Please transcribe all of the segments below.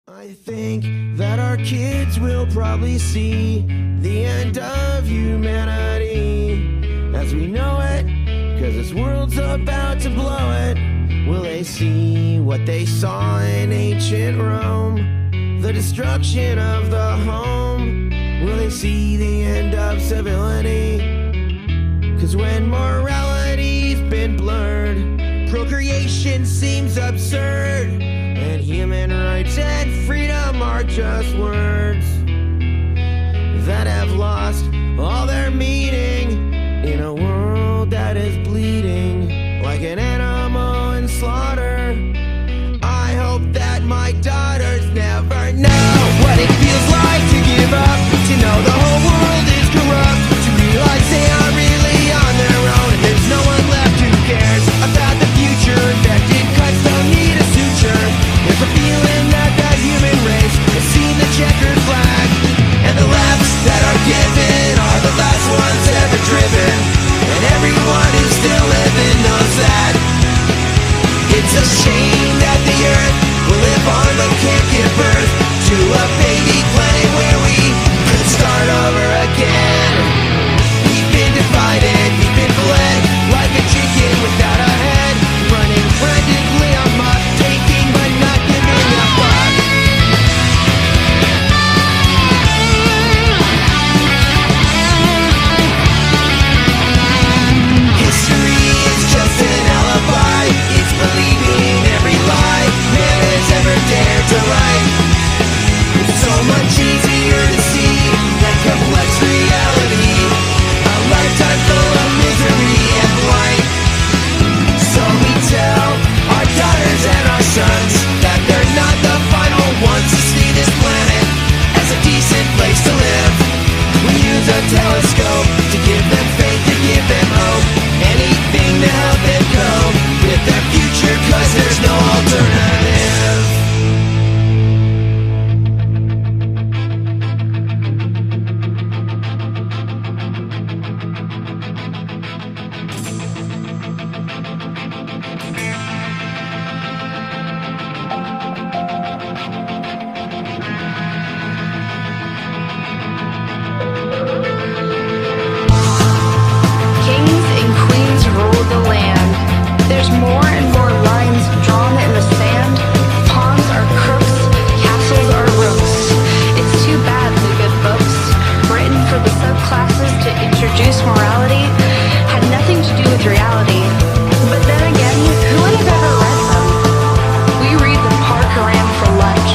I think that our kids will probably see the end of humanity as we know it, 'cause this world's about to blow it. Will they see what they saw in ancient Rome, the destruction of the home? Will they see the end of civility? 'Cause when morality's been blurred, procreation seems absurd, and human rights and freedom are just words that have lost all their meaning in a world that is bleeding like an animal in slaughter. I hope that my daughters never know what it feels like to give up, to know the whole world is corrupt, to realize they are really on their own and there's no one left who cares about the future. Infected cuts don't need a suture. There's a feeling that the human race has seen the checkered flag, and the laps that are given are the last ones ever driven, and everyone who's still living knows that it's a shame that the earth will live on but can't give birth to a baby planet where we could start over again. We've been divided, we've been bled like a chicken without a head, running frantically amok, taking but not giving a fuck. History is just an alibi, it's believing every lie man has ever dared to write. It's so much easier to see that complex reality, a lifetime full of misery and blight. So we tell our daughters and our sons that they're not the final ones to see this planet as a decent place to live. We use a telescope to give them faith, to give them hope, anything to help them cope with their future, 'cause there's no alternative. Kings and queens rule the land. There's more and more lines drawn in the sand. Pawns are crooks, castles are rooks. It's too bad the good books, written for the subclasses to introduce morality, had nothing to do with reality. But then again, who would have ever read them? We read the Park-Quran for lunch,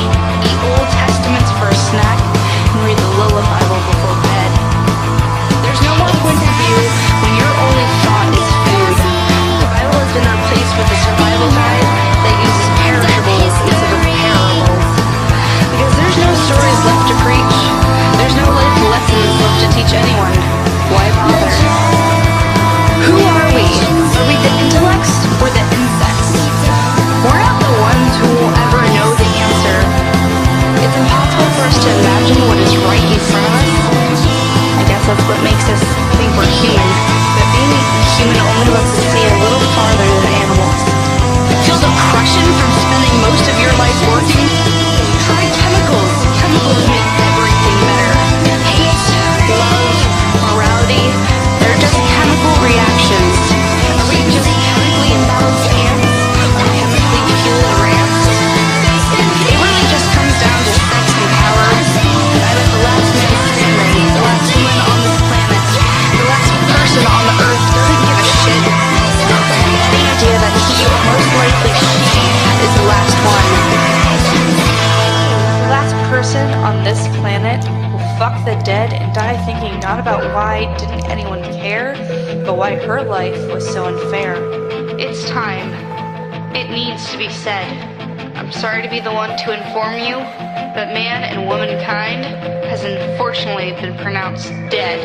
eat Old Testaments for a snack, and read the Lullaby Bible before bed. There's no more point of view when your only thought is food. The Bible has been replaced with a survival guide that uses perishables instead of parables. Because there's no stories left to preach. There's no life lessons left to teach anyone. Why bother? Who are we? Are we the intellects or the insects? We're not the ones who will ever know the answer. It's impossible for us to imagine what is right in front of us. I guess that's what makes us think we're human. But being human only lets us see a little farther than animals. Feel depression from spending most of your life working? Try chemicals. Chemicals make everything better. Hate, love, morality, they're just chemical reactions. Are we just chemically imbalanced ants? Or chemically fueled rants? It really just comes down to sex and power. I was the last man standing, the last woman on this planet, the last person on the earth doesn't give a shit. The idea that he, or most likely she, is the last one. The last person on this planet will fuck the dead and die thinking not about why didn't anyone care, but why her life was so unfair. It's time. It needs to be said. I'm sorry to be the one to inform you, but man and womankind has unfortunately been pronounced dead.